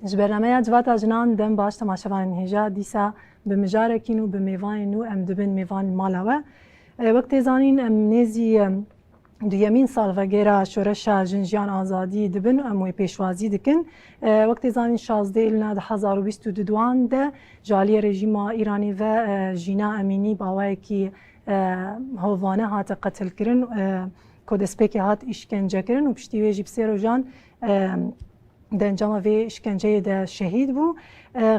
جبرنامه جواتا جنان دم باش تماشاوان هجا دیسا بمجارکین و بمیوان و ام دبن میوان مالاوه وقت زانین ام نزی دویمین سال وگرا شورش جنجیان آزادی دبن اموی پیشوازی دکن وقت زانین 16 ایلنا 2022 ده جالی رژیم ایرانی و جینا امینی باوی کی هوانه هات قتل کرن کودسپیک هات اشکنجه کرن و پشتی ویجی بسیرو جان دنجام وی اشکنجه ده شهید بو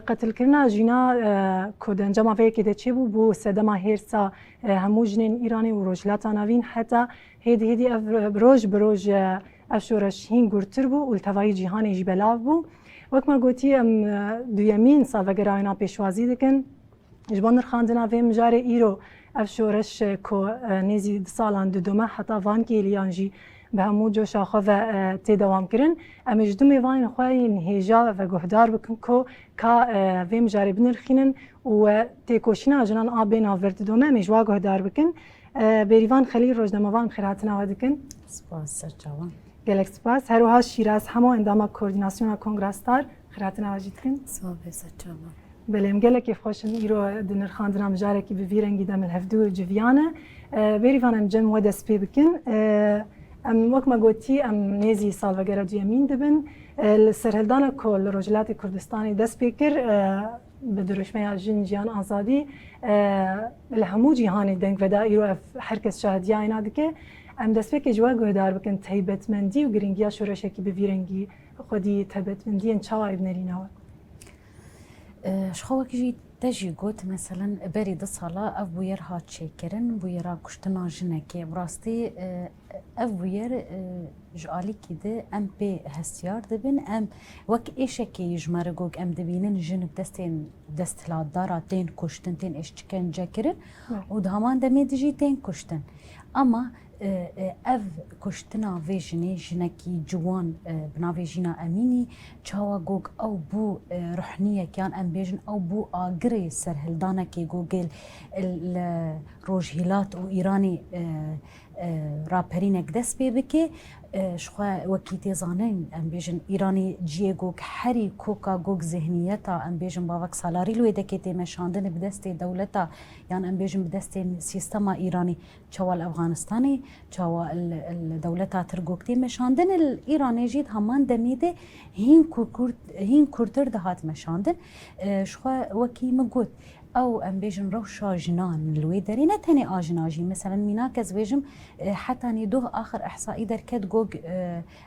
قتل کرنا جینا که دنجام وی که ده چه بو سدما هرسا همو جنین ایرانی و روجلات نوین حتی هیدی روج بروج افشورش هین گرتر بو التوای جهانی جبلاو بو وقت ما گوتی دویمین سال وگراینا پیشوازی دکن جبان خاندنا وی مجاره ایرو افشورش که نیزی سالان دومه حتی وان که لیانجی به همو جوش آخوا و تی دوام کرن امیج دو میوان خواهی هیجا و گهدار بکن که ویم جاری بنرخینن و تی کوشینا جنان آبین آورد دومه امیج وا گهدار بکن بریوان خلیل روزنامه‌وان خیراتنا ودکن سپاس سرچاوان گلک سپاس هروها شیراز همه اندام کوردیناسیون کنگرستار خیراتنا وجیدکن سپاس سرچاوان بلیم گلک خوشن ایرو دنر خاندنا مجاره کی بویرنگی دم الهفدو جویانه بریوان ام جم ودس پی بکن ام وقت ما گویی ام نیزی سال وگرد یمین دبن سرهلدان کل رجلات کردستانی دست بیکر به درشمه جنجیان آزادی لهمو جهانی دنگ و دایرو هر کس شاهدی اینا دیگه ام دست بیک جوا گهدار بکن تایبتمندی و گرینگیا شورش کی بویرنگی خودی تایبتمندی ان چای بنریناوه شخوك جي تجي قوت مثلا بريد الصلاة أف بوير هات شيكرن بويرا كشتنا جنكي براستي أف بوير جالي كده أم بي هستيار دبن أم وك إيشكي يجمرقوك أم دبينن جن بدستين دست لادارا تين كشتن تين إشتكن جاكرن ودهمان دمي دجي تين كشتن أما اف کشتنا ویژنی جنکی جوان بناوی جینا امینی چاوا گوگ او بو روحنیه کیان ام بیجن او بو آگری سرهلدانه کی گوگل روجهیلات و ایرانی راپرینک دست بی بکی شخوا وكيتي زانين ام بيجن ايراني جيجوك حري كوكا جوك ذهنيتا ام بيجن باوك سالاري لو دكيتي مشاندن بدستي دولتا يعني ام بيجن بدستي سيستما ايراني تشوا الافغانستاني تشوا الدولتا ترجوكتي مشاندن الايراني جيت همان دميده هين كورتر دهات مشاندن شخوا وكي مقوت او ام بيجن روشا جنان الويدري نتني اجناجي مثلا ميناكز بيجم حتى ندوه اخر احصائي دركت جوج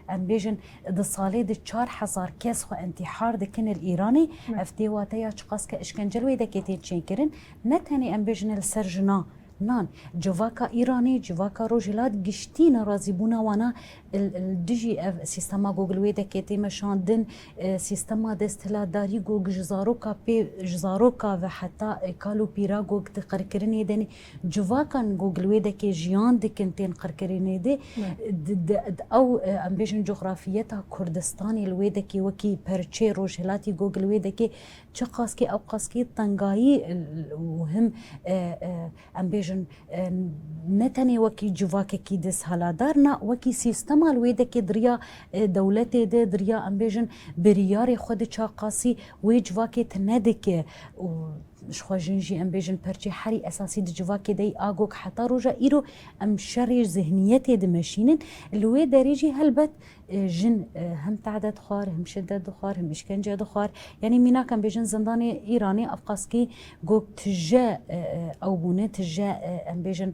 ام بيجن د صالي د 4000 كيس خو انتحار دكن الايراني افتي واتيا چقاس كاشكنجل ويدكيتي تشيكرن نتني ام بيجن السرجنا نان جواكا ايراني جواكا روجلات گشتين رازيبونا وانا الدجي سيستما جوجل ويدا كيتي مشاندن سيستما دستلا داري جوج جزاروكا بي جزاروكا وحتى كالو بيرا جوج تقركرني دني جواكا جوجل ويدا كي جيان دكنتين قركرني دي او امبيجن جغرافيتها كردستاني الويدا كي وكي برچي روجلاتي جوجل ويدا كي چقاسكي او قاسكي طنغاي وهم امبيجن نتني وكي جواكا كي دس هالادارنا وكي سيستما الويدا كي دريا دولتي دي دريا امبيجن برياري خود چاقاسي وي جواكي تندك شخوا جنجي ام بيجن برچي حري اساسي د جواكي دي اغوك حتى روجا ايرو ام شري ذهنيتي دمشينن الوي دريجي هلبت جن هم تعدد خار هم شدة خار هم اشكنجة خار يعني مينا كان بيجن زنداني ايراني افقاسكي جوك تجا او بونه تجا ام بيجن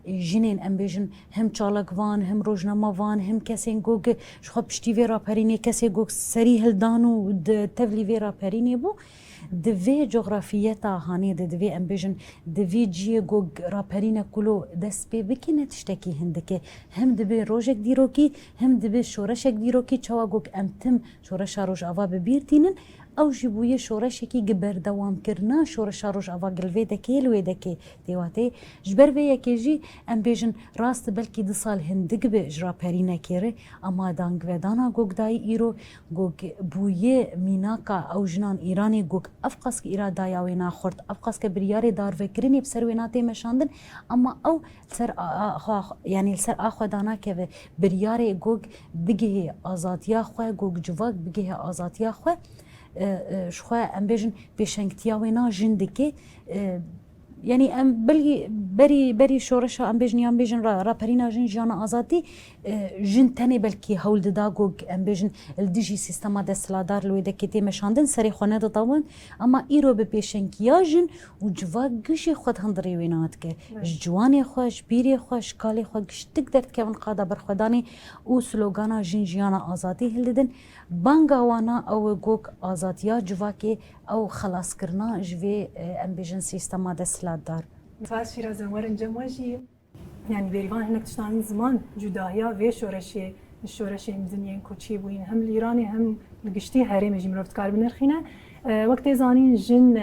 جنين ام بيجن هم چالک وان هم روجنامه وان هم کسین گوگ شخوا پشتی ویرا پرینی کسی گوگ سری هلدانو تفلی ویرا پرینی بو دوی جغرافیتا هانی دوی ام بيجن دوی جی گوگ راپرینه کلو دست پی بکنه تشتکی هندکه هم دوی روژک دیروکی هم دوی شورشک دیروکی چوا گوگ امتم شورش روژ آوا ببیرتینن او جبوی شورشکی گبر دوام کرنا شورش روژ آوا گلوی دکی لوی دکی دیواتی جبر وی یکی جی ام بيجن راست بلکی دو سال هندگ به اجرا پرینه کره اما دانگ و دانا گوگ دای ایرو گوگ بوی میناکا او جنان ایرانی گوگ افقس که اراده وینا خورد افقس که بریاری دار فکرینی بسر وینا تی مشاندن اما او سر يعني سر اخو دانا که بریاری گوگ بگه آزادیا خو گوگ جواک بگه آزادیا خو شخو ام بیجن بشنگتیا وینا جندکی يعني ام بري شورشا ام بيجن يام بيجن رابرينا جن جانا ازادي جن تاني بلكي هول داغوغ ام بيجن الديجي سيستما دسلادار لو دكتي مشاندن سري خونه دطون اما ايرو ببيشن كياجن وجوا گشي خود هندري ويناتك جواني خوش بيري خوش كالي خوش تقدر كون قاده برخداني او سلوغانا جن جانا ازادي هلدن بانگا وانا او گوگ ازاديا جواكي او خلاص كرنا جوي ام بيجن سيستما دسلادار مثلا شیراز ورن جمعی يعني بيريفان هناك تشتغلين زمان جداهيا في شورشي مدنيين كوتشي بوين هم الإيراني هم القشتي هاري مجي مرافت كار بنرخينا وقت زانين جن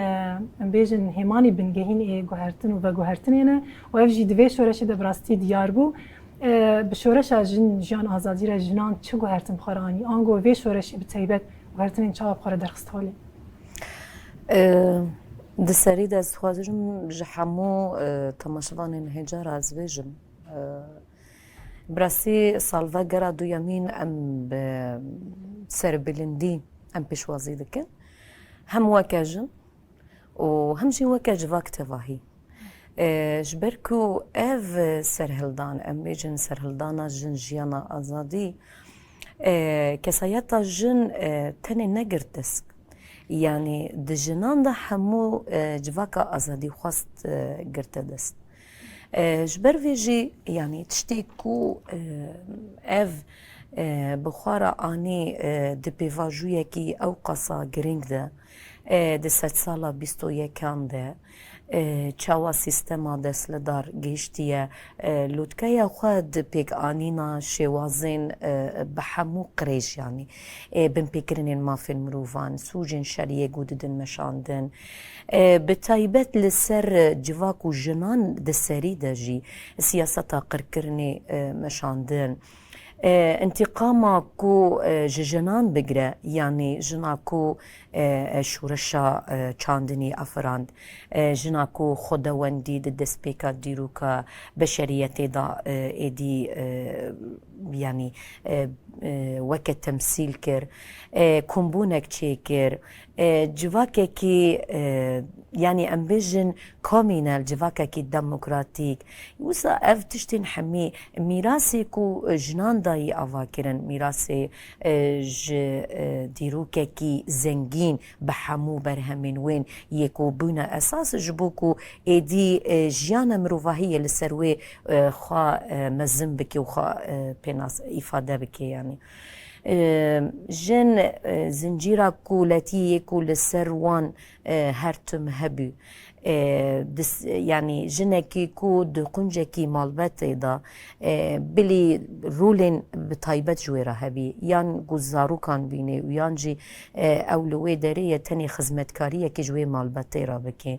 بيجن هيماني بنجهين إيه جوهرتن وجوهرتن هنا وأفجي دفي شورشي دبراستي ديار بو بشورشا جن جان آزادی را جنان چه جوهرتن خارانی آنگو في شورشي بتيبت جوهرتن إن شاء الله بخار درخستالي دسری دست خوازم جحمو تماشوان انهجار از ویجم براسی سالوا گرا دو یمین ام سر بلندی ام پیشوازی دکن هم واکجن و همچین واکج وقت واهی جبرکو اف سرهلدان ام بیجن سرهلدانا جن جیانا آزادی کسایتا جن تنی نگرد دست يعني دجنان ده همو جواكا أزادي خواست قرت دست جبر فيجي يعني تشتيكو اف بخارا آني دي بيفاجوية كي أو قصا گرنگ ده ده 100 سالا 21 ده چاوا سیستما دسلدار گشتیه لودکه خود پیک آنینا شوازین بحمو قریش يعني بن پیکرین ما فی المروفان سوجن شریه گوددن مشاندن بتایبت لسر جواک و جنان دسری دجی سیاستا قرکرنی مشاندن انتقاما كو جنان بقرا يعني جناكو شورشا چاندني افراند جناكو خداوندي دسبيكا ديروكا بشريتي دا ايدي يعني وقت تمثيل كر كومبونك تشيكر جواكي كي يعني امبيجن كومينال جواكا كي ديمقراطيك وسا اف تشتين حمي ميراثي كو جنان داي افاكرن ميراثي ج ديروكا كي زنجين بحمو برهمين وين يكو بنا اساس جبوكو ايدي جيانا مروفاهيه لسروي خا مزن بكي وخا بيناس افاده بكي يعني جن زنجيرا كولاتي كول سروان هرتم هبو يعني جنكي كود قنجكي مالباتي دا بلي رولين بطايبت جويرا هبي يان جزارو كان بيني ويان جي اولوي داريه تاني خدمتكاريه كي جوي مالباتي را بكي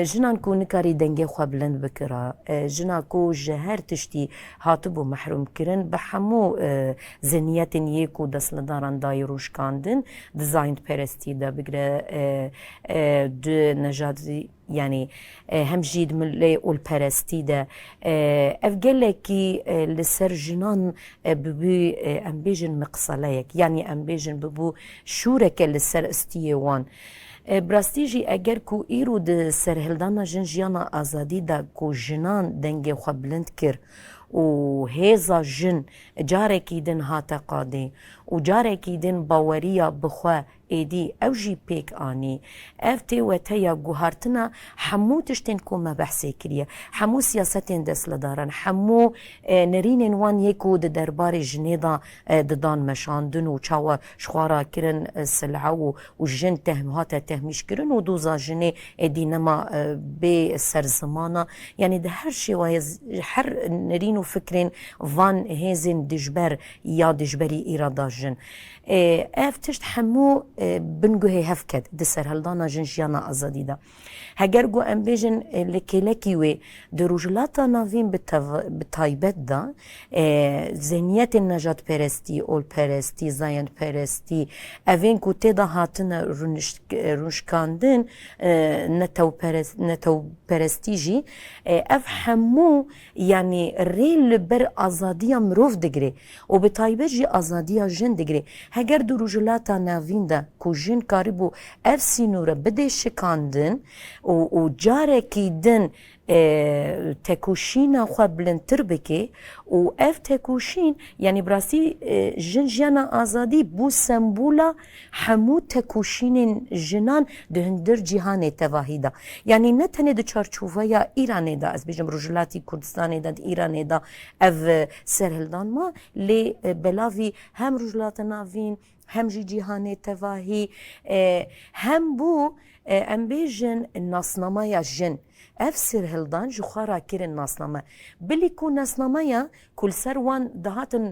جنان كو نكاري دنگي خو بلند بكرا جنا كو جهر تشتي هاتبو محروم كرن بحمو زنيات يكو دسلداران دايروش كاندن ديزاين بيرستي دا بقرا د نجاد يعني هم جيد ملي والبرستي دا افقلكي لسر جنان ببو امبيجن مقصليك يعني امبيجن ببو شورك لسر استيوان براستيجي اگر کو ایرو د سرهلدانا جن جیانا آزادی دا کو جنان دنگه خو بلند کر و هیزا جن جارکی دن هاتا قادی و جارکی دن باوریا بخوا ایدی او جی پیک آنی افتی و تیا گوهارتنا حمو تشتین کو ما بحثی کریه حمو سیاستین دست لدارن حمو نرینین وان یکو د دربار جنیدا ددان مشاندن و چاوا شخوارا کرن سلعو و جن تهمهاتا تهمیش کرن و دوزا جنی ایدی نما بی سرزمانا يعني ده هر شي هر نرينو فكرين فان هيزن دجبر يا دجبري إرادة جن اف تشت حمو بنگوه هفکد ده سرهلدانا جنجیانا آزادی دا هگر گو ام بیجن لکیلکی و ده روجلاتا ناوین بتایبت دا ذهنیت نجات پرستی، اول پرستی، زایند پرستی اوین کو تیدا هاتن رونشکاندن نتو پرستی جی اف همو یعنی ریل بر آزادی مروف دگره و بتایبت جی آزادی جن دگره هگر دو روجلاتا ناوین دا کو جن کاریبو اف سینوره بده شکاندن و جاره کی دن تکوشین خو بلندتر بکه و اف تکوشین یعنی براسی جن جانا آزادی بو سمبولا همو تکوشین جنان ده هندر جهان تواهی دا یعنی نه تنه ده چارچوبه یا ایران دا از بیجم رجلاتی کردستان دا ایران دا او سرهلدان ما لی بلاوی هم رجلات ناوین هم جهان تواهی هم بو ام بیجن ناسنامه یا جن اف سرهلدان جو خارا کرن ناسنامه بلی کو ناسنامه یا کل سر وان دهاتن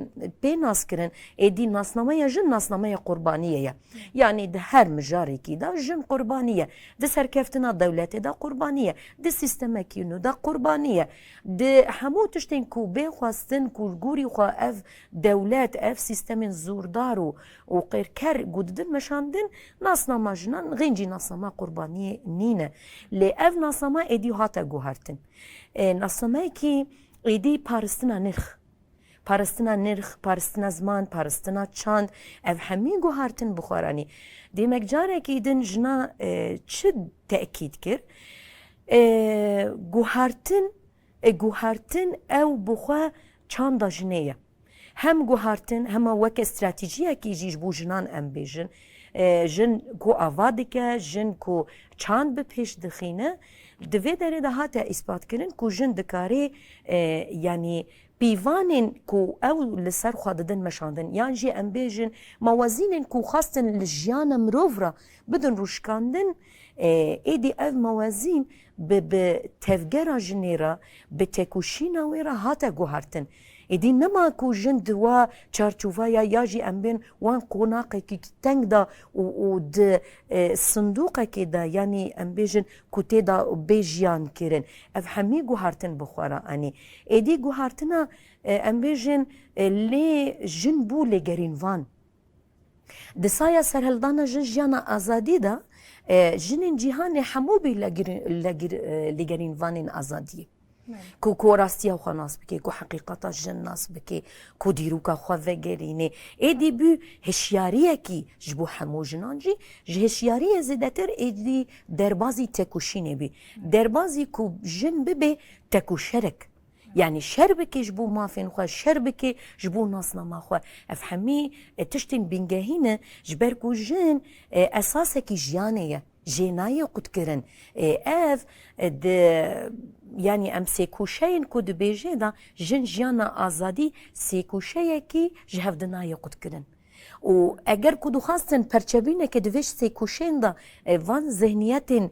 پی ناس کرن ایدی ناسنامه یا جن ناسنامه قربانیه یا یعنی ده هر مجاری کی دا جن قربانیه ده سرکفتنا دولت دا قربانیه ده سیستم کینو دا قربانیه ده همو تشتین کو بخواستن کو گوری خو اف دولت اف سیستم زوردار و قیرکر گوددن مشاندن ناسنامه جنان غینجی ناسنامه قربانیه نینه لی اف ناسنامه ایدی هاتا گوهرتن ناسنامه کی ایدی پارستنا نرخ پارستنا زمان پارستنا چاند اف همین گوهرتن بخورانی دیمک جاره که ایدن جنا چه تأکید کر گوهرتن او بخوا چاندا جنیه هم گوهرتن هم وک استراتیجیه که جیش بو جنان ام بیجن جن کو آوادکه جن کو چاند به پیش دخینه دوی داره ده هاته اثبات کرن کو جن دکاره یعنی پیوانین کو او لسر خاددن مشاندن یعنی جی ام بیجن موازینین کو خواستن لجیان مروورا بدن روشکاندن ایدی او موازین به تفگرا جنیرا به تکوشینا ویرا هاته گوهرتن ایدی نما کو جن دوا چارچوبا یا جی ام بین وان قوناقه کی تنگ دا و د صندوقه کی دا یعنی ام بیجن کو تیدا بیجیان کرن اف همی گوهرتن بخورا انی ایدی گوهرتنا ام بیجن لی جن بو لگرین وان دسایا سرهلدانا جن جانا آزادی دا جنین جهان همو بی لگرین وانین آزادی کو راستیا خو ناس بکی کو حقیقتا جن ناس بکی کو دیروکا خو وگرینه ایدی بو هشیاریه کی جبو همو جنان جی هشیاریه زیدتر ایدی دربازی تکوشینه بی دربازی کو جن ببه تکوشرک يعني شربك جبو مافين خو شربك جبو ناس ما خو افهمي تشتين بنجاهينه جبركو جن اساسك جيانيه جنايه قد كرن اف د يعني ام سيكوشين كود بيجي دا جن جيانا ازادي سيكوشيه کی جهفدنايه قد كرن و اگر کدو خواستن پرچبینه که دویش سیکوشین دا وان ذهنیتین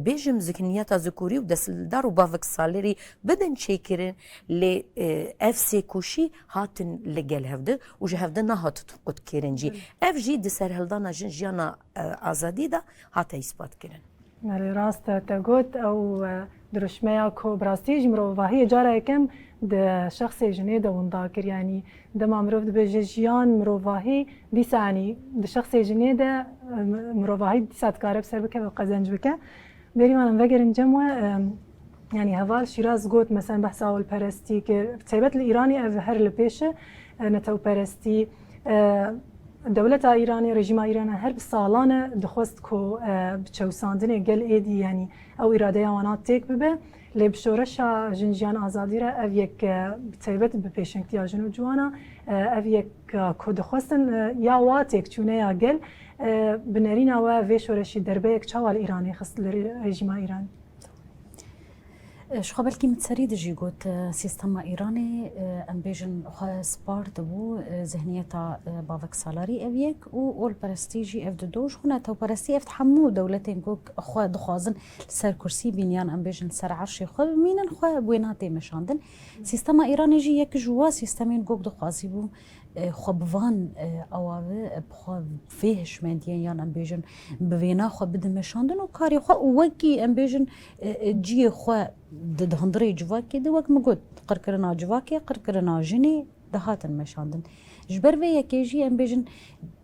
بیجم ذهنیت ذکوری و دستلدار و باوک سالری بدن چه کرن لی اف سیکوشی هاتن لگل هفده و جه هفده نه هات قد کرن جی اف جی دسر هلدانا جن جیانا آزادی دا هات اثبات کرن نری راست تگوت او درشمه کو براستی جمرو و هی جاره کم ده شخص جنيه ده ونداكر يعني ده ما مروف ده بجيان مروفاهي دي ساني ده شخص جنيه ده مروفاهي دي سات كارب سر بك وقزنج بك بري ما نفكر نجمع يعني هفال شيراز قوت مثلا بحث اول برستي كتيبت الايراني هر لبيشه نتو برستي دولة إيرانية رژیم ایران هر سالانه دخواست کو بچوساندن گل ایدی يعني او اراده آنات تک ببه لبشورش جنجیان آزادی را او یک بتیبت بپیشنگتی جنو جوانا او یک کو دخواستن یا واتک چونه یا گل بنرین و وی شورشی دربه یک چوال ایرانی خست رژیم ایران شو قبل كي متسريد جي قلت سيستم ايراني ام بيجن سبارت بو ذهنيتا بافك سالاري ابيك و البرستيجي اف دوش هنا تو برستي اف تحمو دولتين كوك خو دخوازن سر كرسي بنيان ام بيجن سر عرشي خو مينن خو بويناتي مشاندن سيستم ايراني جي يك جوا سيستمين كوك دخوازي بو خبوان اوه بخو فيهش مندين يعني ام بيجن بفينا خو بدمشاندن وكاري خو وكي ام بيجن جي خو د هندري جواكي د وك مگود قركرنا جواكي قركرنا جني دهاتن مشاندن جبر في يكيجي ام بيجن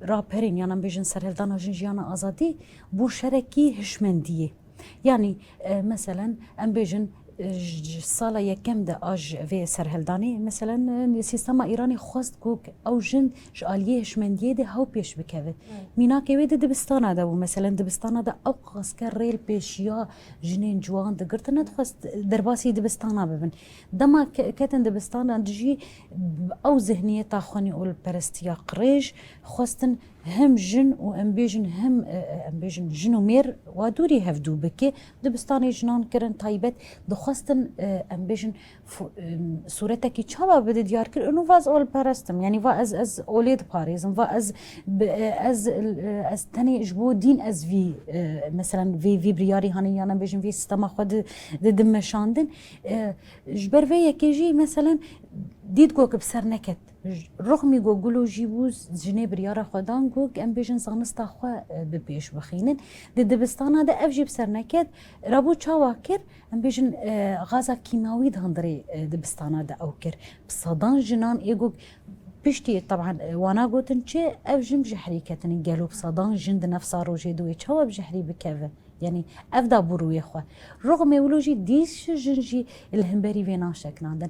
رابرين يعني ام بيجن سرهلدانا جنجيانا ازادي بو شركي هشمنديه يعني مثلا ام بيجن سالا یکم ده آج و سرهلدانی مثلا سیستم ایرانی خواست کوک او جن جالیه هشمندیه ده هاو پیش بکوه مینا که ویده دبستانه ده و مثلا دبستانه ده او قاسکر ریل پیشیا جنین جوان ده گرتنه خواست درباسی دبستانه ببن دما کتن دبستانه دجی او ذهنیت خونی اول پرستیا قریش خواستن هم جن و ام بيجن هم ام بيجن جنو مير ودوري هفدو بكي دبستاني جنان كرن تايبت دخواستن ام بيجن صورتك تشابه بده ديار كر انه واز اول باراستم يعني وا از اوليد باريزم وا از تاني جبو دين از في مثلا في برياري هاني انا بيجن في سيستم خد دمشاندن جبر في كيجي مثلا ديد گوك بسر نكت رغم گوگلو جيبوز جني بريارا خدان گوك ام بيجن زانستا خو ببيش بخينن دبستانا ده اف جيب سر نكت رابو چاواكر ام بيجن غازا كيماوي هندري دبستانا ده اوكر بصدان جنان ايگو بشتي طبعا وانا قلت شيء افجم جحري كتن قالوا بصدان جند نفسها روجي دوي تشوا بجحري بكذا يعني افدا بروي خو رغم ولوجي ديش جنجي الهمبري فينا شكناندن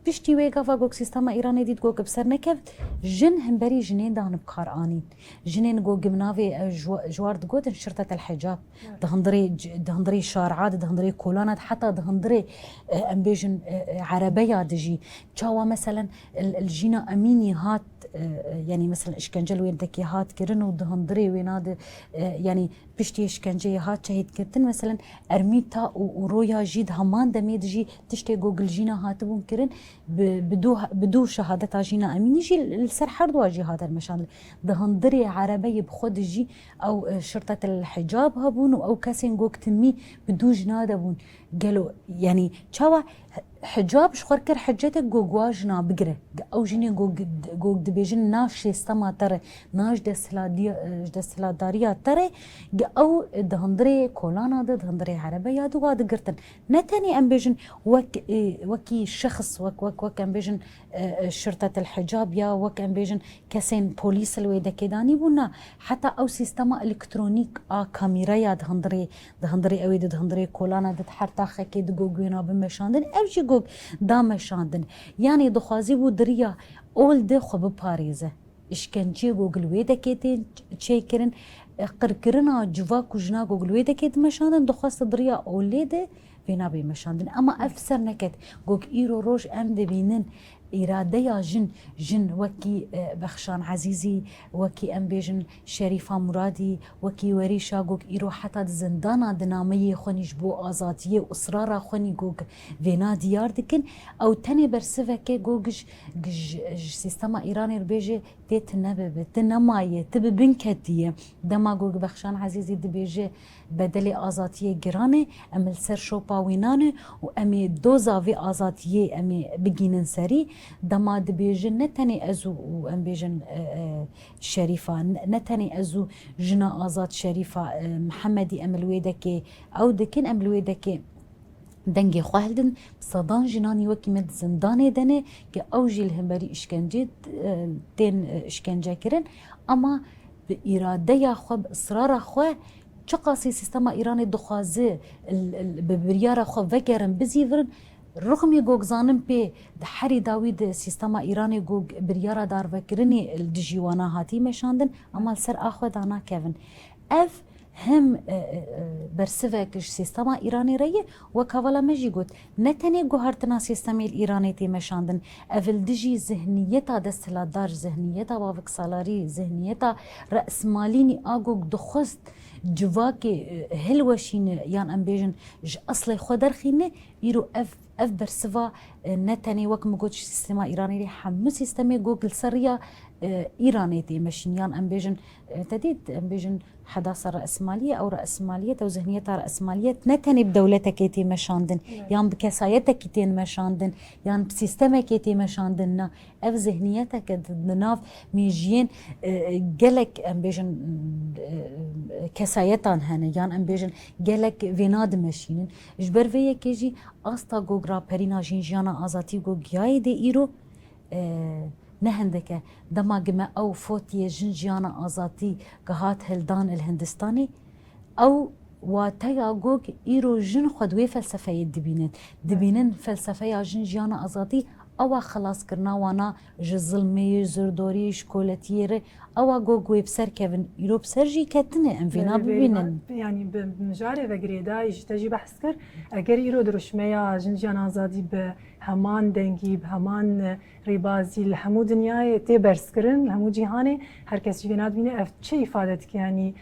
بشتي ويقا فاقوك سيستما إيراني ديد قوك بسر نكف جن همبري جنين دان بكار آنين جنين قوك منافي جوار دقوت شرطة الحجاب دهندري شارعات دهندري كولانات حتى دهندري أمبيجن عربية دجي جاوا مثلا الجينا أميني هات يعني مثلا إشكنجل وين دكي هات كرنو دهندري ويناد يعني بشتي إشكنجي هات شهيد كرتن مثلا أرميتا ورويا جيد همان دميد جي تشتي قوك الجينا هاتبون كرن بدو شهادة جينا أمين يجي السرحر دوا جي هذا المشان دهندري عربي بخود جي أو شرطة الحجاب هبون أو كاسين قوك تمي بدو جنادة بون قالوا يعني شوا حجاب شخور كر حجتك جواجنا بقرة أو جيني جو دبيجن ناش استما ترى ناش دسلا داريا ترى أو دهندري كولانا دهندري عربية دوا دقرتن نتاني أم بيجن وكي شخص وك أم بيجن شرطة الحجاب يا وك أم بيجن كسين بوليس الويدا كداني بونا حتى أو سيستما إلكترونيك كاميرا دهندري أويد دهندري كولانا دتحرتا خكي دقوقينا بمشاندن أوجي گوگ دامشاندن يعني دخوازي بو دريا اول ده خو بپاريزه اشكنجي گوگل ويدا كيتين تشيكرن قركرنا جوا كوجنا گوگل ويدا كيت مشاندن دخواست دريا اولده فينا بي مشاندن اما افسر نكت گوگ ايرو روج ام دبينن إرادة يا جن وكي بخشان عزيزي وكي أم بيجن شريفة مرادي وكي وريشا جوك إيرو حتى زندانا دنامية خوني جبو آزادية وإصرارا خوني جوك فينا ديار دكن أو تاني برسفة كي جوج سيستما إيراني ربيجي تنبب تنماية تببن كدية دما جوك بخشان عزيزي دبيجي بدلي آزادية جرانة أم السر شوبا وينانة وأمي دوزا في آزادية أمي بجينن سري دما دبيجن نتني أزو وأم بيجن شريفة نتني أزو جنا آزاد شريفة محمدي أم الويدكي أو دكين أم الويدكي دنگی خواهدن صدان جنانی وکی مد زندانی دنه که اوجی الهمبری اشکنجه دین اشکنجه کرن اما به اراده یا خو به اصرار خو چقاسی سیستم ایرانی دخوازه ببریار خو وگرن بزیورن رغم يجوج زانم بي دحري داويد سيستما إيراني جوج بريارة دار وكرني الدجيوانا هاتي مشاندن أما السر أخذ أنا كيفن أف هم برسفكش سيستما إيراني ريه وكوالا مجي قلت نتني جوهرتنا سيستمي الإيراني تي مشاندن أفل دجي ذهنيتا دستلا دار ذهنيتا بافك سالاري ذهنيتا رأس ماليني آجوج دخست جواكي هلوشين يان أمبيجن أصلي خدر خينه يرو أف اف برسفا نتني وك مگوچ سیستما ایرانی لی همه سیستم گوگل سریا ایرانی دی مشینیان ام بیجن تدید ام بیجن حداثة رأسمالية أو رأسمالية أو ذهنية رأسمالية نتني بدولتك كيتي مشاندن يعني بكسايتك كيتي مشاندن يعني بسيستمك كيتي مشاندن أف ذهنيتك دناف ميجين جلك أم بيجن كسايتان هنا يعني أم بيجن جلك فيناد مشينن جبر فيا كيجي أستا جوجرا برينا جينجيانا أزاتي جو جاي دي إيرو نهندك دماغ أو فوتي جنجيانا أزاتي قهات هلدان الهندستاني أو واتيا جوج إيرو جن خدوي فلسفة دبينن فلسفة جنجيانا أزاتي أو خلاص كرنا وانا جزلمي زردوري شكولتيري أو جوج ويبسر كيفن إيرو بسرجي كتنة أم فينا ببينن يعني بمجاري وقريدا يجتجي بحث كر أجر إيرو دروشميا جنجيانا أزاتي بهمان دنگی بهمان ریبازی الهمو دنیای تبرز کرن الهمو جهانی هر کس جوینات بینه اف چه افادت که یعنی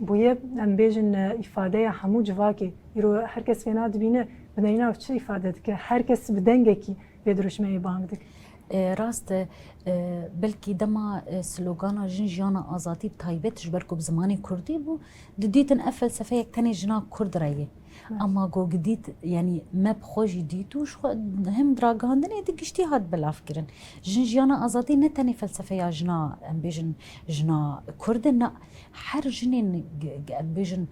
بویه ام بیجن افاده همو جواکی یرو هر کس جوینات بینه بدینا اف چه افادت که هر کس بدنگه کی بدرش می بانگدک راست بلكي دما سلوغانا جنجيانا آزادي بتايبت جبركو بزماني كردي بو ديتن أفل سفايك تاني جنا كرد رايه اما جو جديد يعني ما بخوجي ديتو شو هم دراغاندني دي اجتهاد بالافكرن جنجيانا آزادي نتاني فلسفه جنا ام بيجن جنا كردنا حر جنين ام بيجن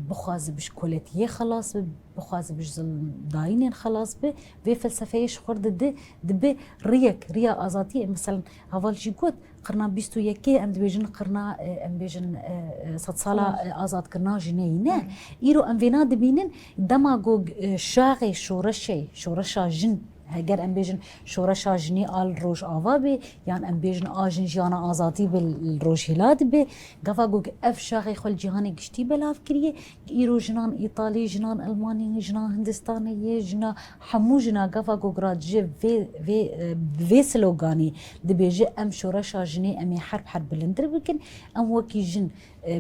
بخواز بش كولتيه خلاص بخواز بش داينين خلاص في فلسفه خرد دبي ريا آزادي مثلا هوال جي قوت قرنا بيستو يكي ام بيجن قرنا ام بيجن صد صالة آزاد قرنا جنينه إيرو ام فينا دبينن دماغو شاغي شورشا جن هجر ام بيجن شورشا جني آل روش آوابي يعني ام بيجن آجن جانا آزادي بالروش هلاد بي قفاقو اف شاغي خل جهاني قشتي بلاف كريه إيرو جنان إيطالي جنان ألماني جنان هندستاني جنا حمو جنا قفاقو قراد جي في سلوغاني دبيجي ام شورشا جني امي حرب بلندر بكن ام وكي جن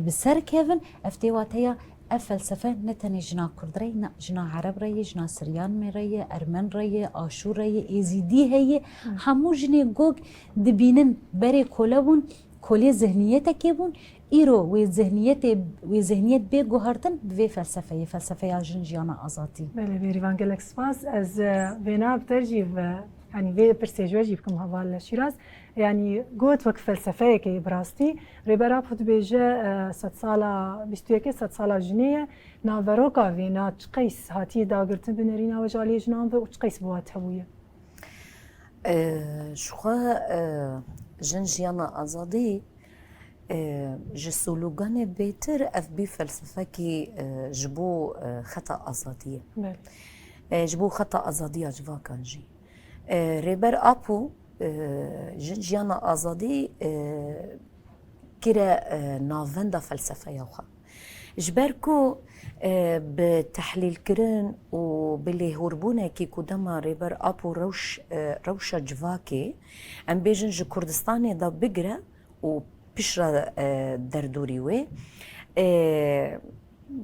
بسر كيفن افتيواتيا الفلسفة نتني جنا كرد ري جنا عرب ري جنا سريان مي ري أرمن ري آشور ري إيزيدي هي همو جني جوج دبينن بري كولابون كولي ذهنيتك يبون إيرو وذهنيت بي جوهرتن بفي فلسفة جنجيانا أزاتي بله بيريفان جالك سباس از فينا بترجيف يعني في برسيجو جيبكم هوال شيراز يعني قوت وك فلسفه كي براستي ريبرا بخد بيجا 100 سالا 21 سالا جنيه نافروكا فينا تقيس هاتي داغرتن بنرينا وجالي جنان وتقيس بوات هويه شخوا جنجيانا أزادي جسولوغاني بيتر اف بي فلسفه كي جبو خطا ازاديه جبو خطا ازاديه جوا كانجي ريبر ابو جنجيانا ازادي كرا نافندا فلسفه يوخا جبركو بتحليل كرن وباللي هربونا كي كودما ريبر ابو روشا جواكي ام بيجنج كردستاني دا بقرا و بشرة دردوري وي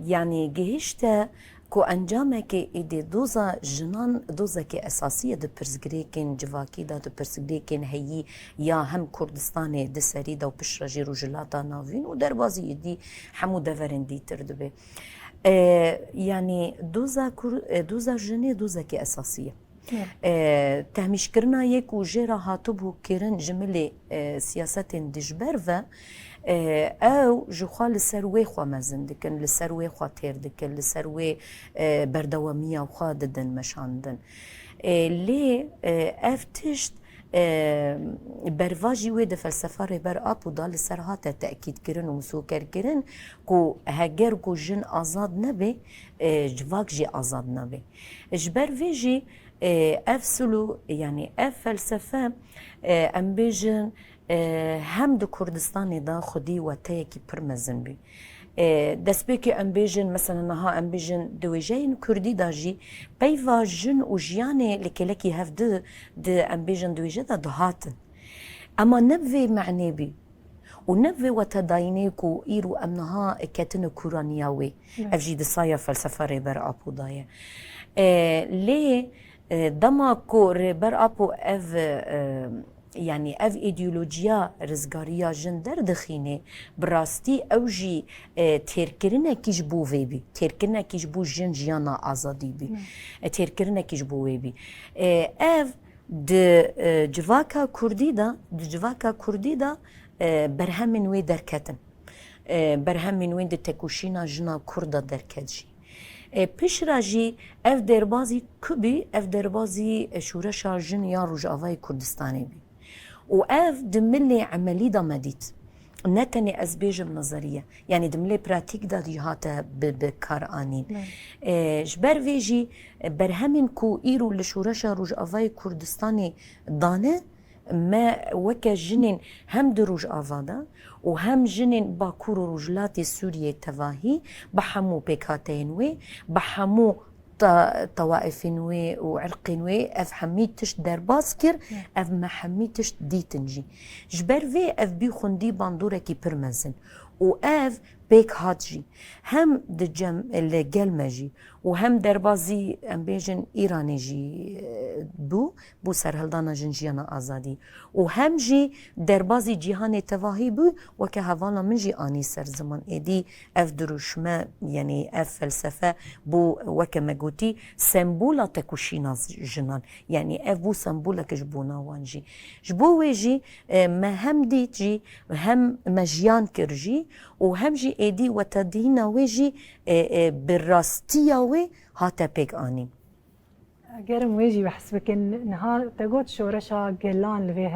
يعني جهشتا كو انجامك ايدي دوزا جنان دوزا كي اساسيه د برزغريكن جواكي دا د برزغريكن هي يا هم كردستاني د سريدا و بشرة جيرو جلاتا نافين و دربازي دي حمو دفرن دي تردبه يعني دوزا جني دوزا كي اساسيه تهميش كرنا يك وجيرا هاتوبو كيرن جملي سياسات دجبر و او جوخا لسروي خوا مزن دكن لسروي خوا تير دكن لسروي بردوامية وخوا ددن مشاندن لي افتشت برواجي ويد فلسفه ريبر ابو دال سرهات تاكيد كرن ومسوكر كرن كو هاجر كو جن ازاد نبي جواك جي ازاد نبي جبر فيجي افسلو يعني اف فلسفه ام بيجن هم د كردستان دا خدي وتاكي برمزن بي دسبيكي ام بيجن مثلا نها ام بيجن دويجين كردي داجي بيفا جن وجياني لكي هفد د ام بيجن دويجه دا دهاتن اما نبي معني بي ونبي وتداينيكو إيرو أمنها كاتن كورانياوي أفجي دصايا فلسفة ريبر أبو دايا ليه دما كو ربر أبو أف يعني اف ايديولوژیا رزگاریا جن دردخینه براستی اوجی تیرکرنه کیش بو ویبی تیرکرنه کیش بو جن جیانا آزادی بی تیرکرنه کیش بو ویبی اف د جواکا کردی دا برهمن وی درکتن برهمن وی د تکوشینا جنا کردا درکت جی پیش راجی اف دربازی کبی اف دربازی شورش جن یا روجاوای کردستانی بی و اف دملي عملي دا مديت نتني ازبيجم نظريه يعني دملي براتيك دا جهاتا بكار انين جبر فيجي برهمن كو ايرو لشورشا روج افاي كردستاني دانه ما وكا جنين هم دروج افادا وهم جنين باكورو روجلاتي سوريا تواهي بحمو بيكاتين وي بحمو طوائف وي وعرق وي اف حميتش دار باسكر اف ما حميتش ديتنجي جبر في اف بي خندي باندورة كي برمزن و اف بيك هاتجي هم دجم اللي قلمجي وهم دربازي ام بيجن ايراني جي بو سرهلدانا جنجيانا ازادي وهم جي دربازي جيهاني تواهي بو وكهوانا من جي اني سر زمان ايدي اف دروشما يعني اف فلسفه بو وكما قلتي سمبولا تكوشينا جنان يعني اف بو سمبولا كجبونا وانجي جبو ويجي ما هم ديتجي هم مجيان كرجي وهم جي ايدي وتدينا ويجي بالراستية وي هاتا بيك اني گرم ویجی بحسبك نهار تقول شورشا گلان لوی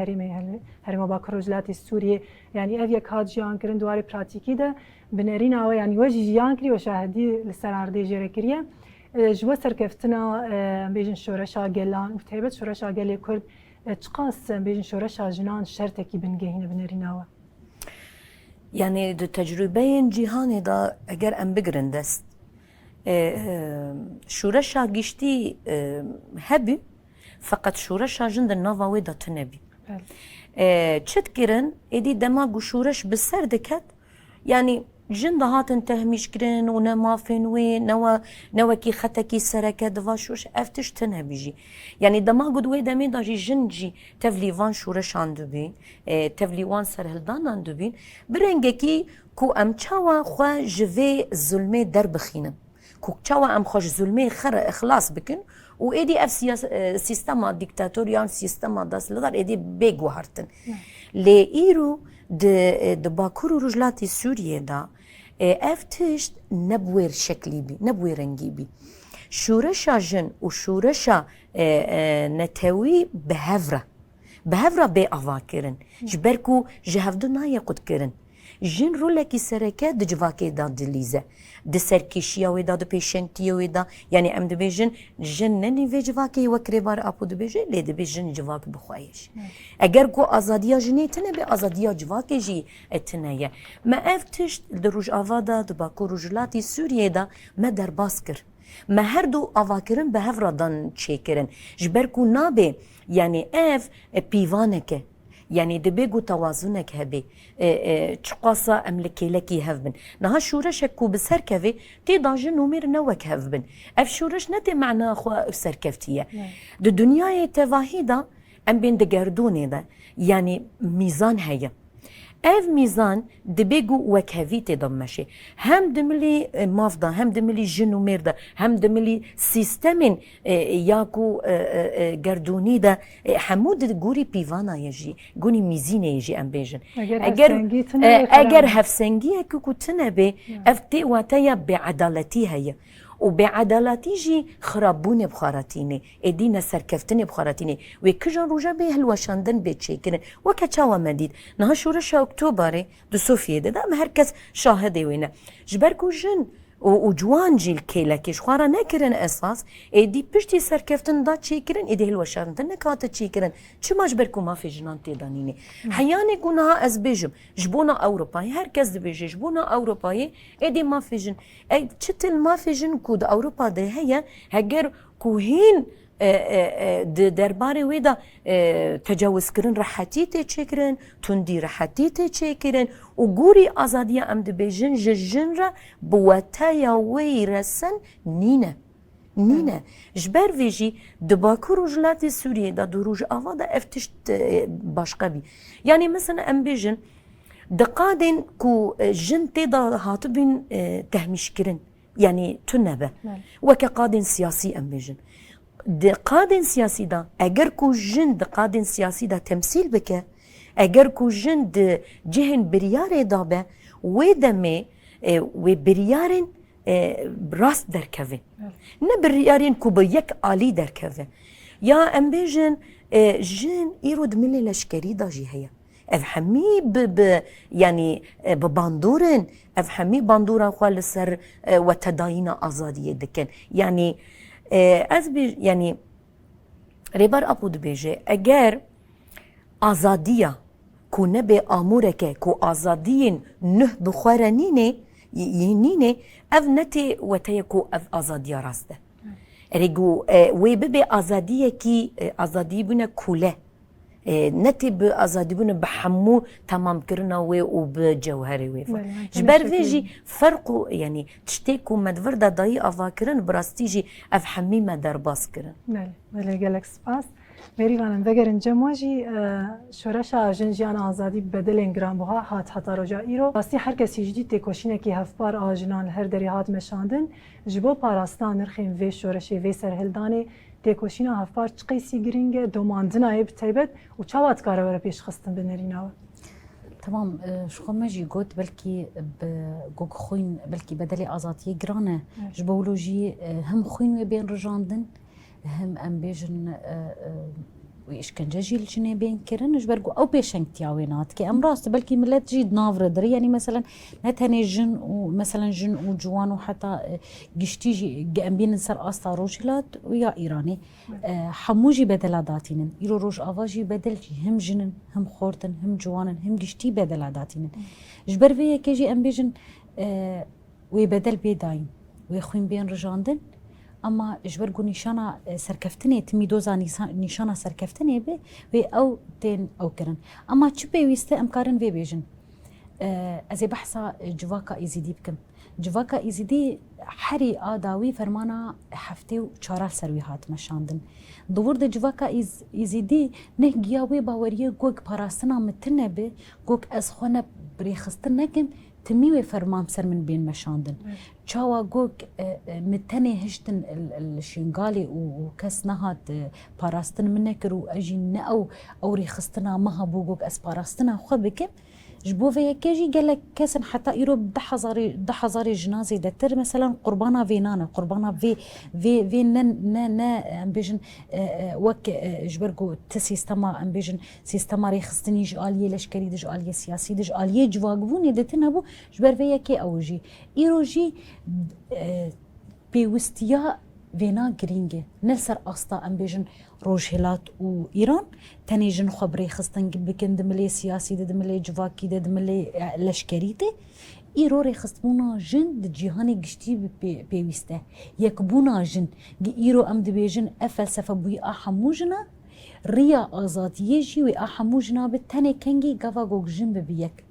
هرما باکروجلاتی سوریه يعني اف يك هاد جيان كرن دواري براتيكي ده بنرين او يعني وجي جيان كري وشاهدي لسرار دي جيركريه جوا سركفتنا بيجن شورشا گلان وتهبت شورشا گلي كرد تقاس بيجن شورشا جنان شرتكي بنجهين بنرين او يعني دو تجربين جيهاني دا اگر ام بگرن دست شورشا گشتی هبی فقط شورشا جند ناوا ويدا تنبي چت کرن ایدی دماغ شورش بسر دکت يعني جند هاتن تهميش كرن ونما فين وين نوا كي ختكي سركه دفاشوش افتش تنبيجي يعني دماغ دوي دمي داجي جنجي تفلي وان شورش اندبين تفلي وان سرهلدان اندبين برنگكي كو ام چاوا خو جوي ظلمي دربخينن كو چاوا ام خوش ظلمي اخلاص بكن و ايدي اف سيستما ديكتاتوريان سيستما داس لدار ايدي بيگو هارتن لي ايرو د باكورو رجلاتي سوريا دا افتشت نبوير شكلي بي نبوير رنگي بي شورشا جن و شورشا نتوي بهفرة بي افاكرن جبركو جهفدو نايا قد كرن جن رولكي سركه د جواكي دا دليزه د سركيشيا ودا د بيشنتي ودا يعني ام دبيجن جنني في جواكي وكريبار ابو دبيجن لي دبيجن جواك بخوايش اگر كو ازاديا جنيتنه بي ازاديا جواكي جي اتنيه ما افتش دروج افادا د باكو رجلاتي سوريا دا ما در باسكر ما هردو افاكرن بهفردان تشيكرن جبركو نابي يعني اف بيفانكه يعني دبيجو توازنك هبي تشقاصا املكي لكي هفبن نها شورشك كو بسركفي تي داجن نومير نوك هفبن اف شورش نتي معنا اخوا سركفتيه د دنيا تواهيدا ام بين دگردوني ده يعني ميزان هيا اف ميزان دبيجو وكهفيتي دمشي هم دملي مافدا هم دملي جنو ميردا هم دملي سيستمين ياكو گردوني دا حمود غوري بيفانا يجي غوني ميزينه يجي ام بيجن اگر هفسنگي كو تنبي افتي واتيا بعدالتي هي وبعدالتي جي خرابوني بخاراتيني ادينا سركفتني بخاراتيني وكجان روجا به الوشاندن بتشيكن وكتشاوا مديد نها شورشا اكتوبر دو صوفيا ده ما هركز شاهدي وينا جبركو جن وجوان جيل كيلكي شخوارا نكرن اساس ادي بشتي سركفتن دا تشيكرن ادي الوشاندن نكات تشيكرن چما جبركو ما في جنان تيدانيني حياني كونها ازبيجم جبونا اوروباي هركز دبيجي جبونا اوروباي ادي ما في جن اي تشتل ما في جن كود اوروبا ده هي هجر كوهين درباري ويدا تجاوز كرن رحتي تشكرن تندي رحتي تشكرن وغوري ازاديا ام دبيجن جنرا بواتايا ويرسن نينا نينا جبر فيجي دباكو رجلات سوريا دا دروج أفا دا افتشت باشقا بي يعني مثلا أمبيجن دقادن كو جن تيدا هاتبين تهميش كرن يعني تنبه وكقادن سياسي أمبيجن دقادن سياسي دا اگر كو جن دقادن سياسي دا تمثيل بك اگر كو جن جهن بريار دابه ويدمي وبريارن راست دركفه نه بريارين كو بيك آلي دركفه يا أمبيجن جن إيرود ملي لشكري دا جي هيا افهمي يعني بباندورن افهمي باندورا خوال سر وتداين ازاديه دكن يعني از يعني ريبار ابو دبيجي اگر ازاديه كو نبي امورك كو ازادين نه بخورنينه ينينه اف نتي وتيكو اف ازاديه راسته ريجو ويبي ازاديه كي ازادي بنا كوله نتي بازادي بنا بحمو تمام كرنا وبجوهري ويفا جبر فيجي فرقو يعني تشتيكو مدفردا ضاي افاكرن براستيجي افحمي ما درباس كرن بله جالك سباس ميري وانم وگرن جمواجی شورشا جنجیان آزادی بدلن گرام بها هات حتا رجا ایرو راستی هر کسی جدی تکوشینه کی هفبار آجنان هر دری هات مشاندن جبو پاراستان نرخیم وی شورشی وی سرهلدانه تکوشینا هفبار چقیسی گرینگه دوماندنا ای بتایبت و چاوات کاره وره پیش خستن بنریناو تمام شخو ماجي قلت بلكي بقوك خوين بلكي بدلي آزادية جرانة جبولوجي هم خوين وبين رجاندن هم ام بيجن وإشكنجاجي الجنة بين كرن جبرقو أو بيشنك تياوينات كي أم راست بلكي ملات جيد نافردر يعني مثلا نتهني جن ومثلا جن وجوان وحتى قشتيجي ام بين نسر أستا روجلات ويا إيراني حموجي بدل داتينن إيرو روج أفاجي بدل هم جنن هم خورتن هم جوانن هم قشتي بدل داتينن جبر فيا كيجي ام بيجن ويبدل بيداين ويخوين بين رجاندن اما اجبرگو نشانه سرکفتنه تمیدوزا نشانه سرکفتنه به و او تین او کرن اما چه پیوسته امکارن وی بیجن از بحثا جواکا ایزیدی بکم جواکا ایزیدی حری آداوی فرمانا هفته و چهار سروی هات مشاندن دور د جواکا ایزیدی نه گیاوی باوریه گوگ پاراستنا متنه به گوگ از خونه بریخستن نکم تميوي فرمان سر من بين مشاندن چاوا گوگ متنه هشتن الشنغالي وكس نهات باراستن منكر و اجي او ريخستنا مها بو گوگ اس باراستنا خود بكم جبو في كيجي قال لك كسن حتى يروب دحزاري جنازي دتر مثلا قربانا فينانا قربانا في ن امبيجن وك جبرقو تسيستما امبيجن سيستما ريخستني جاليه لشكري دج اليه سياسي دج اليه جواغوني دتنبو جبر في كي اوجي ايروجي بيوستيا فينا جرينجي نلسر أستا أمبيجن روجهلات و إيران تنيجن خبري خستن بكن دملي سياسي دملي جواكي دملي لشكريتي إيرو ريخستبونا جن دجيهاني قشتي بيوسته يكبونا جن إيرو أم دبيجن أفلسفة بوي أحموجنا ريا آزاديجي و أحموجنا بالتاني كنجي قفا قوك جن ببيك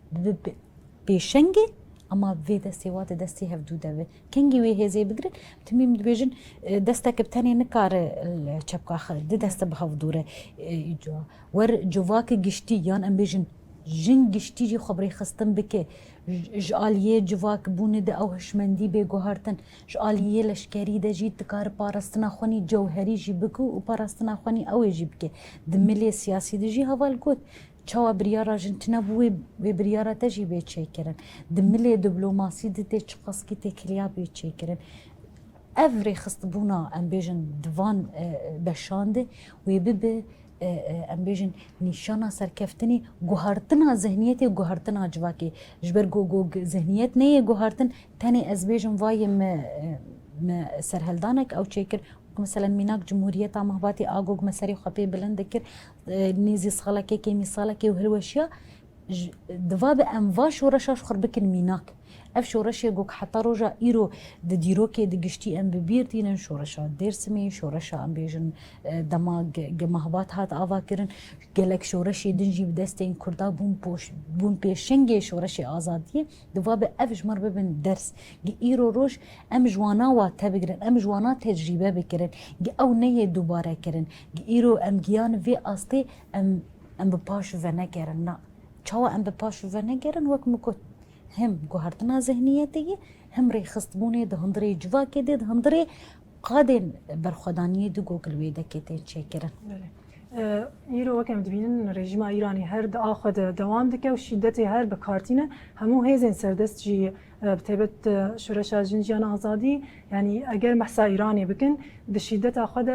بيشنجي اما في دستي وات دستي هفدو دبه كنجي وي هزي بقرن تميم دبيجن دستك بتاني نكار الشبكه اخر دست بهفدوره جو ور جواك قشتي يان ام بيجن جن قشتي جي خبري خستن بك جاليه جواك بون د او هشمندي به گوهرتن جاليه لشکری د جي تکار پارستنا خوني جوهري جي بكو و پارستنا خوني او جي بك دملي سياسي د جي حوال گوت چاوا بريارا جنتنا بوي بريارا تجي بي تشيكرن دملي دبلوماسي دتي چقسكي تكليا بي تشيكرن افري خصبونا امبيجن دوان بشاند ويبب امبيجن نشانا سركفتني گوهرتنا ذهنيتي گوهرتنا جواكي جبرگو ذهنيت ني گوهرتن تاني ازبيجن واي ما سرهلدانك او تشيكر مثلا ميناك جمهورية مهباتي آگوگ مساري خبي بلند كر نيزي صالكي كي مثالكي وهالوشيا دواب ام وا شورشاش خربكن میناک اف شورشی گوک حتی روژا ایرو د دیروکی د گشتی ام ببیرتینن شورشا درسمی شورشا ام بیجن دما گمهبات هات آوا کرن گلک شورشی دنجی بدستین کردا بون پیشنگی شورشی آزادی دواب اف جمر ببن درس گی ایرو روش ام جوانا و تبگرن ام جوانا تجربه بکرن گی او نیه دوباره کرن گی ایرو ام گیان وی آستی ام بپاش و نگرن نا چاوا ام بپاش و نگرن وک مکو هم گوهرتنا ذهنیتی هم ری خستبونه ده هندری جواکی ده هندری قادن برخدانی دو گوگل ویده که تین چه کرن ایرو وکم دبینن رژیم ایرانی هر آخد دوام دکه و شدتی هر بکارتینه همو هیزن سردست جی بتبت شورش جنجیان آزادی یعنی اگر محسا ایرانی بکن د شدت آخد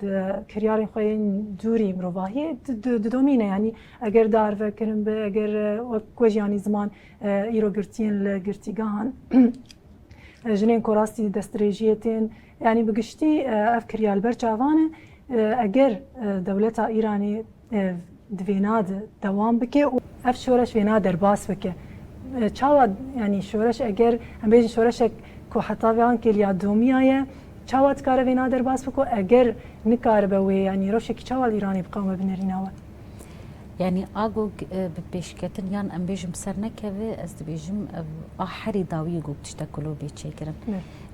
د کریارین خوین دوری مروباهی دومینه یعنی اگر دار فکرن به اگر کوجیانی زمان ایرو گرتین لگرتیگان جنین کوراستی دستریجیتین یعنی بگشتی اف کریال برچاوانه اگر دولت ایرانی دویناد دوام بکه و اف شورش وینا درباس بکه چاوا یعنی شورش اگر هم بیش شورش کو حتی بیان که لیا دومیایه چاوا تکاره وینا درباس بکو اگر نکاره بوی یعنی روشه که چاوا ایرانی بقام بنریناوه يعني آگو بپیشکتن یان ام بیجم سر نکوه از بیجم آخری داوی گوگ تشتکلو بیچه کرن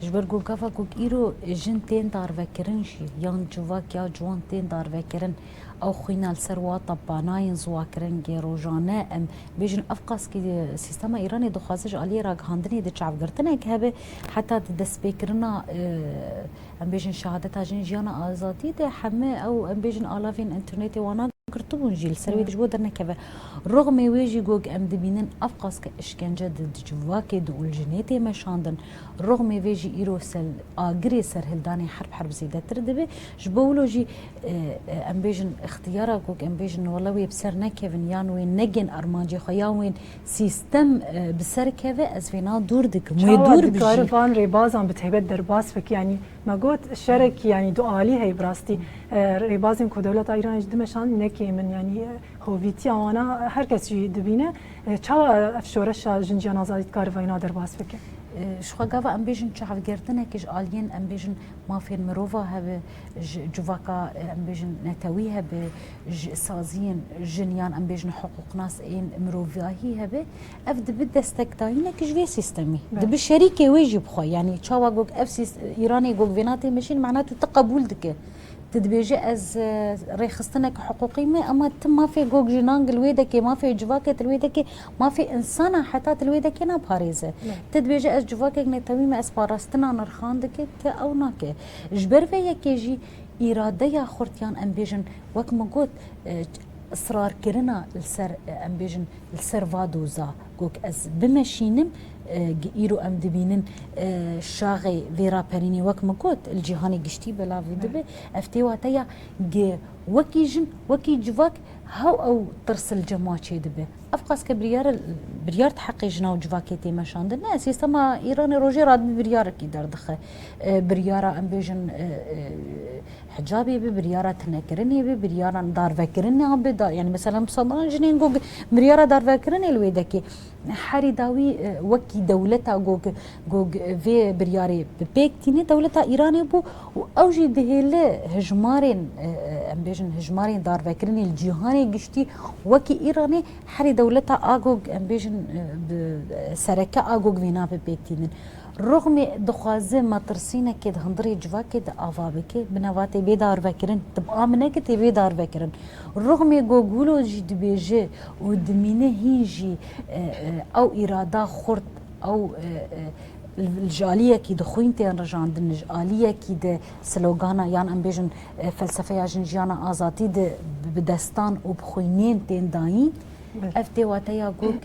جبر گوگاوا گوگ ایرو جن تین دار وکرن شی یان جواک یا جوان تین دار وکرن او خوینال سر واتا باناین زوا کرن گی روزانه ام بیجن افقاس کی سیستم ایرانی دخوازج علی را گاندنی د چاو گرتنه که هبه حتی دست بکرنا ام بیجن شهادت جن جیان آزادی ده همه او ام بیجن آلافین انترنت وانا کرتبون جیل سروی دجبو در نکوه رغم ویجی گوگ ام دبینن افقاس که اشکنجه دجواکی دو الجنیتی مشاندن رغم ویجی ایرو سل آگری سرهلدانی حرب زیده تر دبی جبولو جی ام بیجن اختیارا گوگ ام بیجن ولوی بسر نکوین یانوی نگین ارمانجی خویاوین سیستم بسر کوه از وینا دور دک موی دور بجی کاروان ریبازان بتهبت در باس فک یعنی ما قلت شرك يعني دعالي هي براستي ريبازم كدولة إيران جدمشان نكي من يعني هويتي وانا هركس دبينه چاوا افشورش جنجان آزادی کارواینا در باز فکر شو قاوا ام بیجن چاو گردنه کش آلین ام بیجن مافین مروفا هب جواکا ام بیجن نتوی هب سازین جنیان ام بیجن حقوق ناس این مروفاهی هب اف دب دستک داینه کش وی سیستمی دب شریک ویجب خو یعنی چاوا گوگ اف ایرانی گوگ ویناتی مشین معناته تقبول دکه تدبيجي از ريخستنك حقوقي اما تم ما في جوج جنانج الويدك ما في جواكت الويدك ما في انسانه حتى الويدك نا باريزه تدبيجي از جواكك نتويم اس باراستنا نرخاندك او ناك جبر في كيجي اراده يا خرتيان ام بيجن وك ما قلت اصرار كرنا السر ام بيجن السر فادوزا جوك از بمشينم ایرو ام دبینن شاغي ویرا پرینی وک مکوت الجهانی گشتی بلا ویدبه افتی واتیا گ وکی جن وکی جواک هاو او ترسل جماعه دبه افقاس بريار تحقي جنا وجواكيتي مشان نه سيستم ايران روجي راد بريار كي دردخه بريارا ام بيجن حجابي بريارا تنكرني بريارا دار فكرني يعني مثلا صدان جنين جوج بريارا دار فكرني الويدكي حري داوي وكي دولتا جوج في برياري بيكتيني دولتا ايراني بو اوجي دهيل هجمارين ام بيجن هجمارين دار فكرني الجهاني قشتي وكي ايراني حري دولتا اجوج ام بيجن سركه اجوج فينا بيكتينن رغم دخوازه ما ترسينا كده هندري جوا كده آوابكي بنواتي بيدار فكرن تبقى منك تي بيدار فكرن رغم جوجولو جد بيجي ودمينه هيجي او إرادة خرط او الجالية كي دخوين تين رجعن دن الجالية كي ده سلوغانا يعني ام بيجن فلسفة جنجيانا آزاتي ده بدستان وبخوينين تين داين اف تيواتيا جوك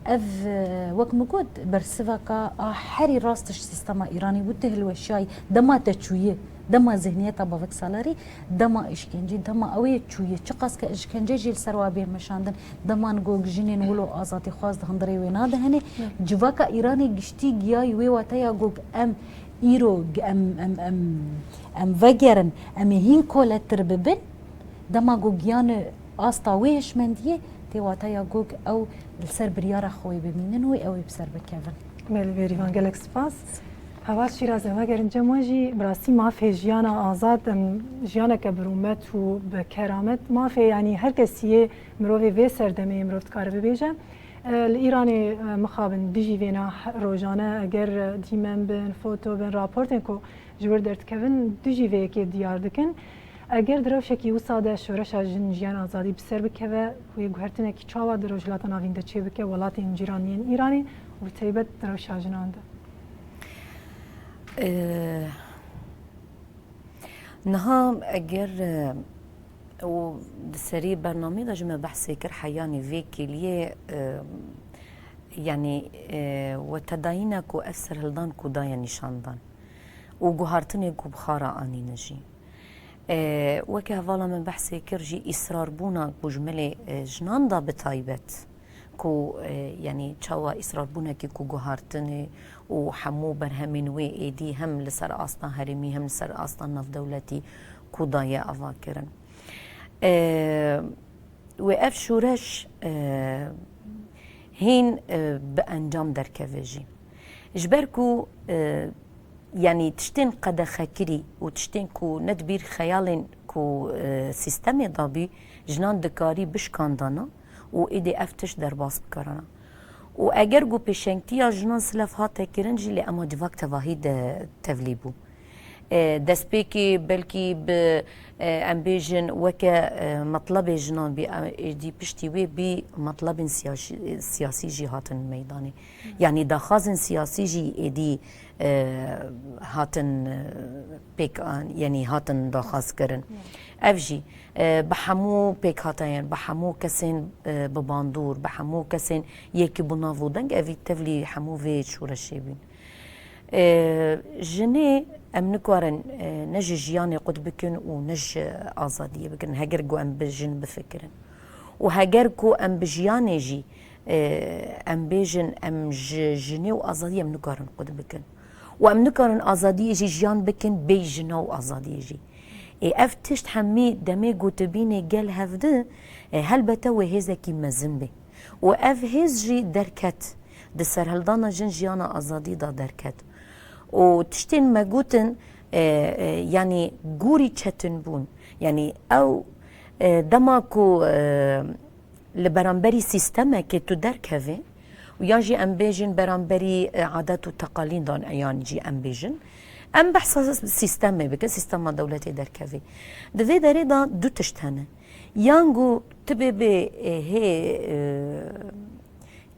اف وك مقود برسفاكا حري راستش سيستما ايراني بوتهل وشاي دما تشويه دما ذهنيتها بافك سالاري دما اشكنجي دما اوي تشويه چقاس که اشكنجي جيل سروابي مشاندن دما نگوگ جنين ولو آزاتي خواست هندري وينا دهني جواكا ايراني گشتي گياي وي واتيا جوك ام ايرو ام وگرن ام هين كولتر ببن دما گوگيان آستا ويش منديه تی واتایا گوگ او سر بریار خوی ببینن و او بسر بکوین. مل بریوان گلک سپاس. هواش شیراز ما گرنجه موجی براسی ما في جیانا آزاد جیانا کبرومت و بکرامت ما في يعني هر کسی مروی وی سردمی مروت کار ببیجه. الإيراني مخابن بيجي فينا روجانا اگر ديمن بن فوتو بن راپورتن کو جور درت كفن بيجي في كي ديار دكن اگر دروشکی وساده شورش جن جیان آزادی بسر بکوه و گوهرتنه کی چاوا دروجلات ناوینده چه بکه ولات ایرانیین ایرانی و تیبت دروش جنانده. نها اگر و سري برنامج ده جمع بحثي كر حياني فيكي ليه يعني وتداينك وأفسر هلدان كودايا نشاندان وجوهرتني بخارة آني نجي وكهفالا من بحثي كرجي إصرار بونا بجملة جناندا بتايبت كو يعني تشاوا إصرار بونا كي كو جوهرتني وحمو برهمين وي ايدي هم لسر أصلا هرمي هم لسر أصلا نف دولتي كودايا أفاكرن وأف شورش هين بأنجام در كفجي جبركو يعني تشتين قد خاكري وتشتين كو ندبير خيال كو سيستم ضابي جنان دكاري بشكاندانا وإيدي أفتش در باس بكارنا وأجر جو بيشنكتيا جنان سلف هاتا كرنجي لأما دفاك تواهيد تفليبو دسبيكي بلكي بأمبيجن وكا مطلب جنان دي بشتيوي بمطلب سياسي جي هاتن ميداني يعني دا خازن سياسي جي دي هاتن بيك يعني هاتن دا خاز كرن افجي بحمو بيك هاتين بحمو كسين بباندور بحمو كسين يكي بنافو دنگ افي تفلي حمو في شورشيبين جني ام نكوارن نج جياني قد بكن ونج آزادية بكن هجركو ام بجن بفكرن وهجركو ام بجياني جي ام بيجن ام جني وآزادية ام نكوارن قد بكن وام نكوارن آزادية جي جيان بكن بيجنا وآزادية جي افتشت حمي دمي قوتبيني قال هفده هل بتوي هزكي مزنبي واف هز جي دركت دسر هلدانا جن جيانا آزادي دا دركت وتشتين ما قوتن يعني قوري تشتن بون يعني او دماكو لبرانبري سيستما كي تدرك هذي ويجي ام بيجن برانبري عادات وتقاليد دون يعني جي ام بيجن ام بحث سيستما بك سيستما دولتي دركافي دفي دريدا دو تشتهنه يانجو تبي هي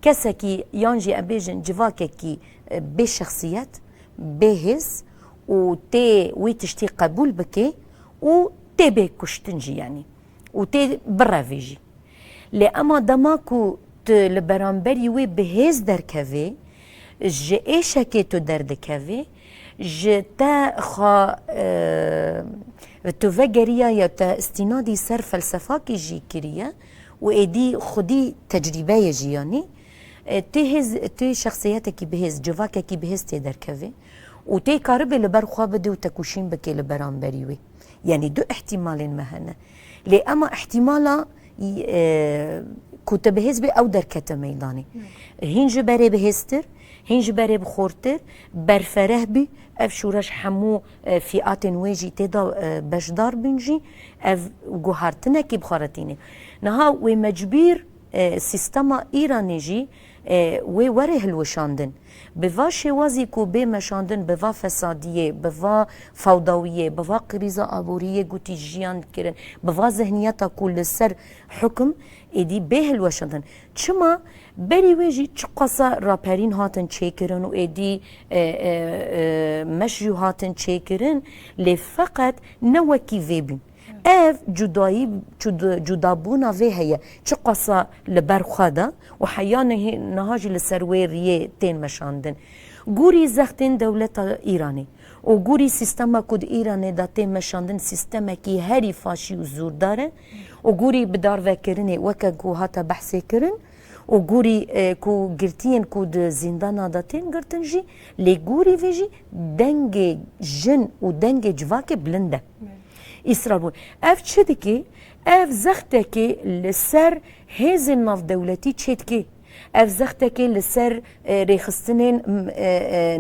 كسكي يانجي ام بيجن جواكي بشخصيات بهز وتي ويتشتي قبول بكي وتي بكشتنجي يعني وتي برافيجي لأما دماكو لبرانبري وي بهز دركافي جي ايشاكي تو دردكافي جتا خا توفجريا يا تا استنادي سر فلسفاكي جي كريا وإدي خدي تجربة يجياني تهز تي شخصياتك بهز جواكك بهز تقدر كذا وتي كارب اللي برخوا بدي وتكوشين بكي لبران بريوي يعني دو احتمال مهنا لأما احتمالا كنت بهز بي أو دركة ميداني هين جبري بهزتر هين جبري بخورتر برفره بي اف شورش حمو فئات واجي تدا بشدار بنجي اف جوهرتنا كي بخارتيني نها ومجبير سيستما ايراني جي وره الوشاندن بفا شوازي كو بي مشاندن بفا فسادية بفا فوضوية بفا قريزة أبورية قوتي جيان كرن بفا ذهنياتا كل سر حكم إدي به الوشاندن چما بري ويجي چقصا رابرين هاتن چيكرن و إدي مشجو هاتن چيكرن لفقط نوكي فيبين اف جدایی جدابونا وی هیا چه قصا لبرخدا و حیانه نهاج لسرویریه تین مشاندن گوری زختین دولت ایرانی و گوری سیستما کد ایرانی دا تین مشاندن سیستما کی هری فاشی و زور داره و گوری بدار وکرنه وکا گو هاتا بحثی کرن و گوری کو گرتین کود زندان داتین گرتن جی لی گوری ویجی دنگ جن و دنگ جواک بلنده إسرائيل اف تشدكي اف زختكي لسر هز الناف دولتي تشيدكي اف زختكي لسر ريخستنين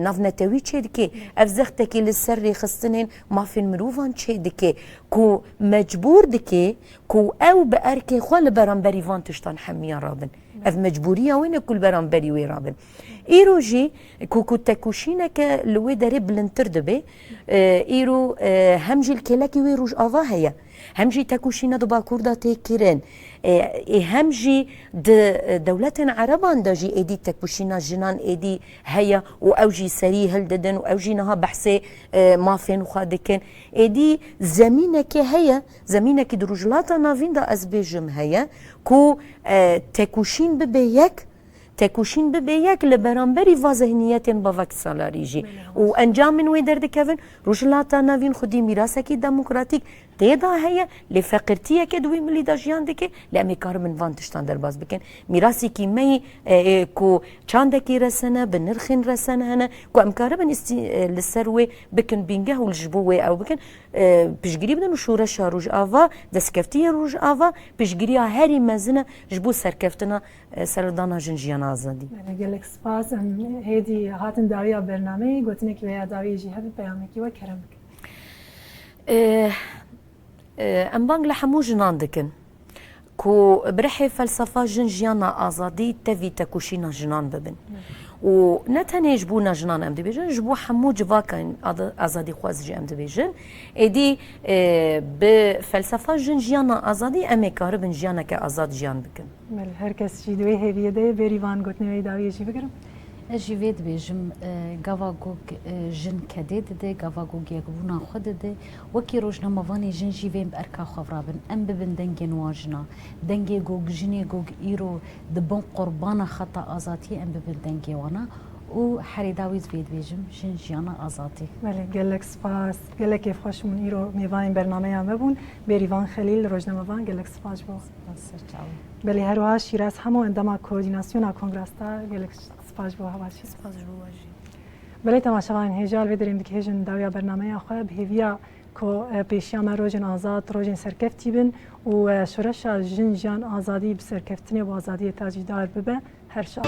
ناف نتوي تشيدكي اف زختكي لسر ريخستنين مافين مروفان تشيدكي كو مجبور دكي كو او بأركي خوال برانبري فان تشتان حميا رابن اف مجبوريه وين كل برانبري وي رابن ايروجي كوكو تاكوشينك لوي داري بلنتر دبي ايرو همجي الكلاكي ويروج افا هيا همجي تاكوشينا دو باكوردا تيكيرين همجي دولة عربان داجي ايدي تاكوشينا جنان ايدي هيا واوجي سري هلددن واوجي نها بحثي مافين وخادكين ايدي زمينك هيا زمينك دروجلاتا نافين دا ازبيجم هيا كو تاكوشين ببيك تكوشين ببيك لبرانبري فازهنياتين بافاك سالاريجي وانجام من ويدر دكافن روجلاتا نافين خدي ميراسكي ديمقراطيك تيدا هي لفقرتيه كدوي ملي داجيان دكي لامي كارمن فانتشتان درباز بكن ميراسي كي مي كو تشاندكي رسنه بنرخن رسنه هنا كو امكاربن للسروي بكن بينجه والجبوي او بكن بيشجري بدن شورش روج افا دسكفتيه روج افا بيشجريها هاري مازنه جبو سركفتنا سردانا جنجيان ازادي يعني قال لك سباس هيدي هاتن داويه برنامج قلت ويا داويه جهه بيامك وكرمك ام بانغ لحمو جنان دكن كو برحي فلسفه جنجيانا ازادي تفي تكوشينا جنان ببن ونتني جبونا جنان ام دبيجن جبو حمو جواكا ازادي خوازجي ام دبيجن ادي بفلسفه جنجيانا ازادي امي كاربن جيانا كازاد جيان بكن مل هركس شي دوي هيفي دي بيريفان قلت ويا داويه جي بكرم اجي فيد بيجم غافاغوغ جن كديد دي غافاغوغ يغبونا خود دي وكي روجنا مافاني جن جي فين باركا خفرابن ام ببن دنگن واجنا دنگي غوغ جني غوغ ايرو دبن قربان خطا ازاتي ام ببن دنگي وانا و حريداويز فيد بيجم جن جيانا ازاتي مل قال لك سباس قال لك كيف خوش من ايرو ميفاين برنامج مبون بيريفان خليل روجنا مافان قال لك سباس بو بلی هروها شیراز همو اندما کوردیناسیون کنگرستا قال لك سپاس بو هواشی سپاس جواجي بله تماشاوان هجال ودریم دیگه هجن داویا برنامه آخه بهویا کو پیشیام روزن آزاد روزن سرکفتی بن و شورش جن جان آزادی بسرکفتنی و آزادی تاجیدار ببه هر شب